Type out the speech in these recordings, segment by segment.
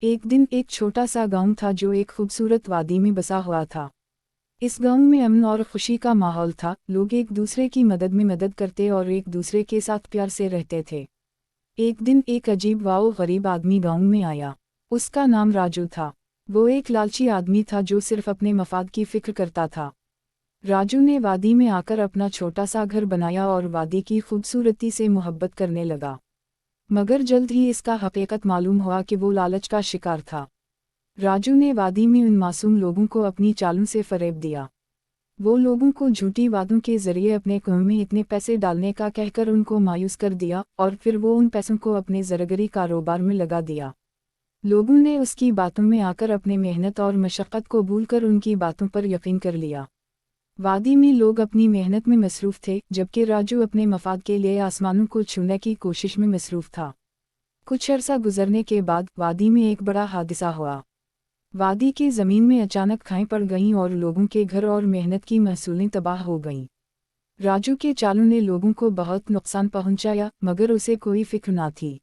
एक दिन एक छोटा सा गांव था जो एक खूबसूरत वादी में बसा हुआ था। इस गांव में अमन और खुशी का माहौल था। लोग एक दूसरे की मदद में मदद करते और एक दूसरे के साथ प्यार से रहते थे। एक दिन एक अजीब वाओ गरीब आदमी गांव में आया। उसका नाम राजू था। वो एक लालची आदमी था जो सिर्फ अपने मफाद की फिक्र करता था। राजू ने वादी में आकर अपना छोटा सा घर बनाया और वादी की खूबसूरती से मोहब्बत करने लगा। मगर जल्द ही इसका हकीकत मालूम हुआ कि वो लालच का शिकार था। राजू ने वादी में उन मासूम लोगों को अपनी चालों से फरेब दिया। वो लोगों को झूठी वादों के जरिए अपने कुएं में इतने पैसे डालने का कहकर उनको मायूस कर दिया और फिर वो उन पैसों को अपने ज़रगरी कारोबार में लगा दिया। लोगों ने उसकी बातों में आकर अपने मेहनत और मशक्क़त को भूलकर उनकी बातों पर यकीन कर लिया। वादी में लोग अपनी मेहनत में मसरूफ़ थे, जबकि राजू अपने मफाद के लिए आसमानों को छूने की कोशिश में मसरूफ़ था। कुछ अरसा गुजरने के बाद वादी में एक बड़ा हादसा हुआ। वादी की ज़मीन में अचानक खाई पड़ गईं और लोगों के घर और मेहनत की महसूलें तबाह हो गईं। राजू के चालों ने लोगों को बहुत नुकसान पहुंचाया, मगर उसे कोई फिक्र ना थी।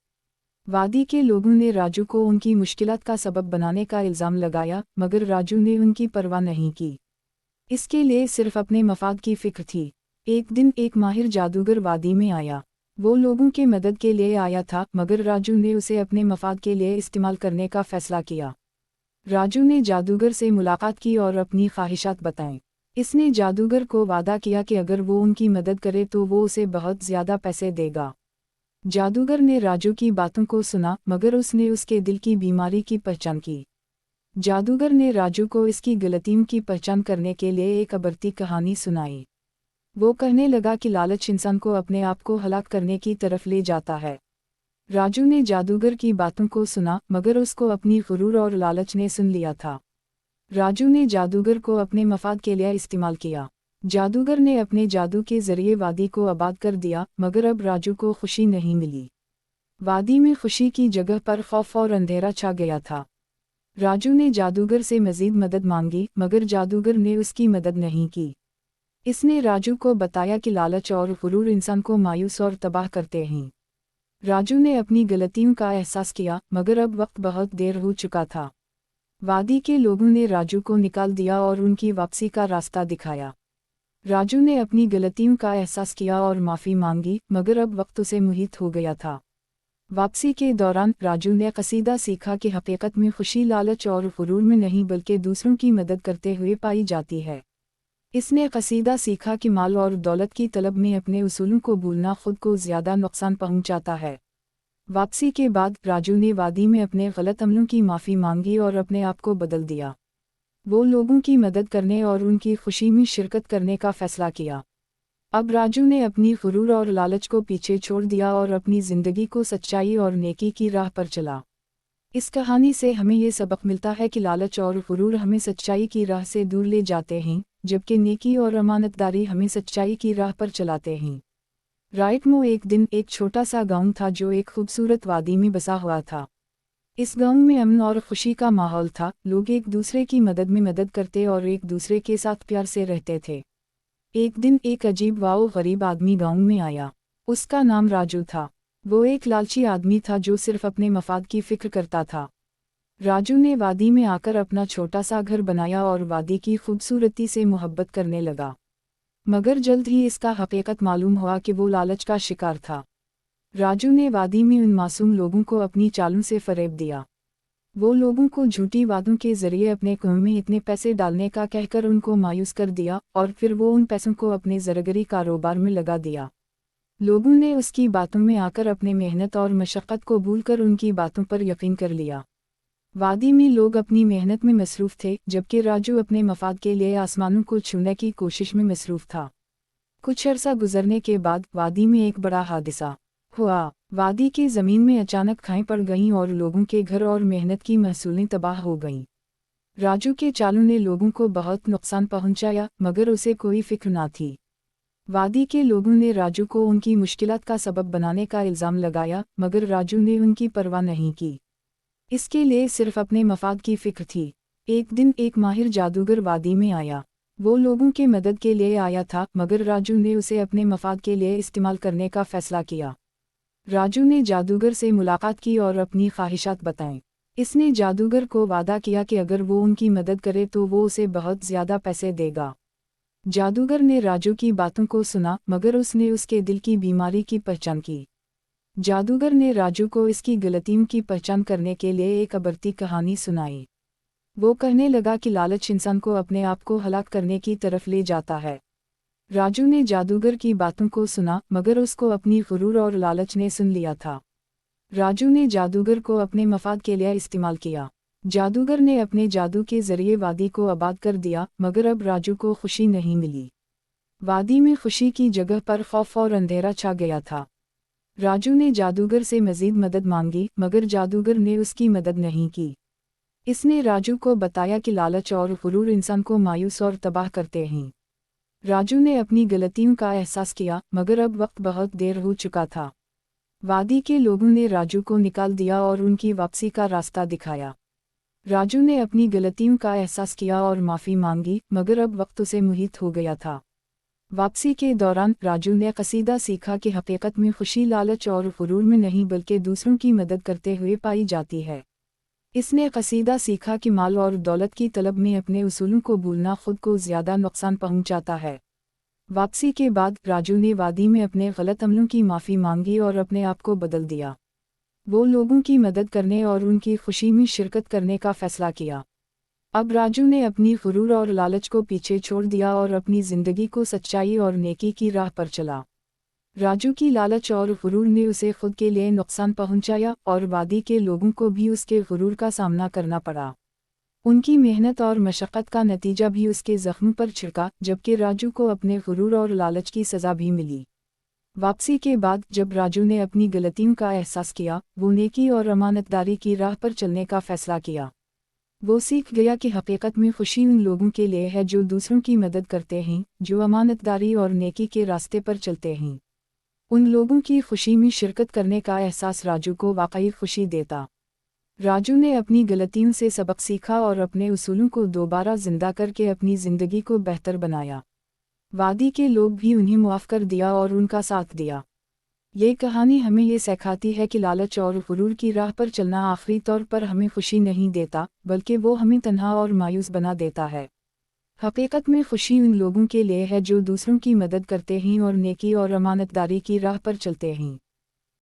वादी के लोगों ने राजू को उनकी मुश्किलात का सबब बनाने का इल्ज़ाम लगाया, मगर राजू ने उनकी परवाह नहीं की। इसके लिए सिर्फ अपने मफाद की फिक्र थी। एक दिन एक माहिर जादूगर वादी में आया। वो लोगों की मदद के लिए आया था, मगर राजू ने उसे अपने मफाद के लिए इस्तेमाल करने का फैसला किया। राजू ने जादूगर से मुलाकात की और अपनी ख्वाहिशात बताईं। इसने जादूगर को वादा किया कि अगर वो उनकी मदद करे तो वो उसे बहुत ज़्यादा पैसे देगा। जादूगर ने राजू की बातों को सुना, मगर उसने उसके दिल की बीमारी की पहचान की। जादूगर ने राजू को इसकी गलतियों की पहचान करने के लिए एक अबरती कहानी सुनाई। वो कहने लगा कि लालच इंसान को अपने आप को हलाक करने की तरफ ले जाता है। राजू ने जादूगर की बातों को सुना, मगर उसको अपनी गुरूर और लालच ने सुन लिया था। राजू ने जादूगर को अपने मफाद के लिए इस्तेमाल किया। जादूगर ने अपने जादू के जरिए वादी को आबाद कर दिया, मगर अब राजू को खुशी नहीं मिली। वादी में खुशी की जगह पर खौफ और अंधेरा छा गया था। राजू ने जादूगर से मज़ीद मदद मांगी, मगर जादूगर ने उसकी मदद नहीं की। इसने राजू को बताया कि लालच और गुरूर इंसान को मायूस और तबाह करते हैं। राजू ने अपनी गलतियों का एहसास किया, मगर अब वक्त बहुत देर हो चुका था। वादी के लोगों ने राजू को निकाल दिया और उनकी वापसी का रास्ता दिखाया। राजू ने अपनी गलतियों का एहसास किया और माफ़ी मांगी, मगर अब वक्त उसे मुहित हो गया था। वापसी के दौरान राजू ने कसीदा सीखा कि हकीकत में खुशी लालच और गुरूर में नहीं बल्कि दूसरों की मदद करते हुए पाई जाती है। इसने कसीदा सीखा कि माल और दौलत की तलब में अपने उसूलों को भूलना खुद को ज़्यादा नुकसान पहुंचाता है। वापसी के बाद राजू ने वादी में अपने गलत अमलों की माफ़ी मांगी और अपने आप को बदल दिया। वो लोगों की मदद करने और उनकी खुशी में शिरकत करने का फ़ैसला किया। अब राजू ने अपनी गुरूर और लालच को पीछे छोड़ दिया और अपनी ज़िंदगी को सच्चाई और नेकी की राह पर चला। इस कहानी से हमें ये सबक मिलता है कि लालच और गुरूर हमें सच्चाई की राह से दूर ले जाते हैं, जबकि नेकी और अमानतदारी हमें सच्चाई की राह पर चलाते हैं। राइट मो एक दिन एक छोटा सा गांव था जो एक खूबसूरत वादी में बसा हुआ था। इस गांव में अमन और खुशी का माहौल था। लोग एक दूसरे की मदद में मदद करते और एक दूसरे के साथ प्यार से रहते थे। एक दिन एक अजीब वाओ गरीब आदमी गांव में आया। उसका नाम राजू था। वो एक लालची आदमी था जो सिर्फ अपने मफाद की फिक्र करता था। राजू ने वादी में आकर अपना छोटा सा घर बनाया और वादी की खूबसूरती से मोहब्बत करने लगा। मगर जल्द ही इसका हकीकत मालूम हुआ कि वो लालच का शिकार था। राजू ने वादी में उन मासूम लोगों को अपनी चालों से फरेब दिया। वो लोगों को झूठी वादों के जरिए अपने कुएं में इतने पैसे डालने का कहकर उनको मायूस कर दिया और फिर वो उन पैसों को अपने ज़रगरी कारोबार में लगा दिया। लोगों ने उसकी बातों में आकर अपने मेहनत और मशक्क़त को भूलकर उनकी बातों पर यकीन कर लिया। वादी में लोग अपनी मेहनत में मसरूफ़ थे, जबकि राजू अपने मफाद के लिए आसमानों को छूने की कोशिश में मसरूफ़ था। कुछ अरसा गुजरने के बाद वादी में एक बड़ा हादसा हुआ। वादी की ज़मीन में अचानक खाई पड़ गईं और लोगों के घर और मेहनत की महसूलें तबाह हो गईं। राजू के चालों ने लोगों को बहुत नुकसान पहुंचाया, मगर उसे कोई फिक्र ना थी। वादी के लोगों ने राजू को उनकी मुश्किलात का सबब बनाने का इल्ज़ाम लगाया, मगर राजू ने उनकी परवाह नहीं की। इसके लिए सिर्फ अपने मफाद की फिक्र थी। एक दिन एक माहिर जादूगर वादी में आया। वो लोगों की मदद के लिए आया था, मगर राजू ने उसे अपने मफाद के लिए इस्तेमाल करने का फैसला किया। राजू ने जादूगर से मुलाकात की और अपनी ख्वाहिशात बताईं। اس نے جادوگر کو وعدہ کیا کہ اگر وہ ان کی مدد کرے تو وہ اسے بہت زیادہ پیسے دے گا۔ جادوگر نے راجو کی باتوں کو سنا مگر اس نے اس کے دل کی بیماری کی پہچان کی۔ جادوگر نے راجو کو اس کی غلطیوں کی پہچان کرنے کے لیے ایک عبرتی کہانی سنائی۔ وہ کہنے لگا کہ لالچ انسان کو اپنے آپ کو ہلاک کرنے کی طرف لے جاتا ہے۔ راجو نے جادوگر کی باتوں کو سنا مگر اس کو اپنی غرور اور لالچ نے سن لیا تھا۔ راجو نے جادوگر کو اپنے مفاد کے لیے استعمال کیا۔ جادوگر نے اپنے جادو کے ذریعے وادی کو آباد کر دیا مگر اب راجو کو خوشی نہیں ملی۔ وادی میں خوشی کی جگہ پر خوف اور اندھیرا چھا گیا تھا۔ راجو نے جادوگر سے مزید مدد مانگی مگر جادوگر نے اس کی مدد نہیں کی۔ اس نے راجو کو بتایا کہ لالچ اور غرور انسان کو مایوس اور تباہ کرتے ہیں۔ راجو نے اپنی غلطیوں کا احساس کیا مگر اب وقت بہت دیر ہو چکا تھا۔ وادی کے لوگوں نے راجو کو نکال دیا اور ان کی واپسی کا راستہ دکھایا۔ راجو نے اپنی غلطیوں کا احساس کیا اور معافی مانگی مگر اب وقت اسے محیط ہو گیا تھا۔ واپسی کے دوران راجو نے قصیدہ سیکھا کہ حقیقت میں خوشی لالچ اور غرور میں نہیں بلکہ دوسروں کی مدد کرتے ہوئے پائی جاتی ہے۔ اس نے قصیدہ سیکھا کہ مال اور دولت کی طلب میں اپنے اصولوں کو بھولنا خود کو زیادہ نقصان پہنچاتا ہے۔ واپسی کے بعد راجو نے وادی میں اپنے غلط عملوں کی معافی مانگی اور اپنے آپ کو بدل دیا۔ وہ لوگوں کی مدد کرنے اور ان کی خوشی میں شرکت کرنے کا فیصلہ کیا۔ اب راجو نے اپنی غرور اور لالچ کو پیچھے چھوڑ دیا اور اپنی زندگی کو سچائی اور نیکی کی راہ پر چلا۔ راجو کی لالچ اور غرور نے اسے خود کے لیے نقصان پہنچایا اور وادی کے لوگوں کو بھی اس کے غرور کا سامنا کرنا پڑا۔ ان کی محنت اور مشقت کا نتیجہ بھی اس کے زخموں پر چھڑکا جبکہ راجو کو اپنے غرور اور لالچ کی سزا بھی ملی۔ واپسی کے بعد جب راجو نے اپنی غلطیوں کا احساس کیا وہ نیکی اور امانت داری کی راہ پر چلنے کا فیصلہ کیا۔ وہ سیکھ گیا کہ حقیقت میں خوشی ان لوگوں کے لیے ہے جو دوسروں کی مدد کرتے ہیں، جو امانت داری اور نیکی کے راستے پر چلتے ہیں۔ ان لوگوں کی خوشی میں شرکت کرنے کا احساس راجو کو واقعی خوشی دیتا۔ راجو نے اپنی غلطیوں سے سبق سیکھا اور اپنے اصولوں کو دوبارہ زندہ کر کے اپنی زندگی کو بہتر بنایا۔ وادی کے لوگ بھی انہیں معاف کر دیا اور ان کا ساتھ دیا۔ یہ کہانی ہمیں یہ سکھاتی ہے کہ لالچ اور غرور کی راہ پر چلنا آخری طور پر ہمیں خوشی نہیں دیتا بلکہ وہ ہمیں تنہا اور مایوس بنا دیتا ہے۔ حقیقت میں خوشی ان لوگوں کے لیے ہے جو دوسروں کی مدد کرتے ہیں اور نیکی اور امانت داری کی راہ پر چلتے ہیں۔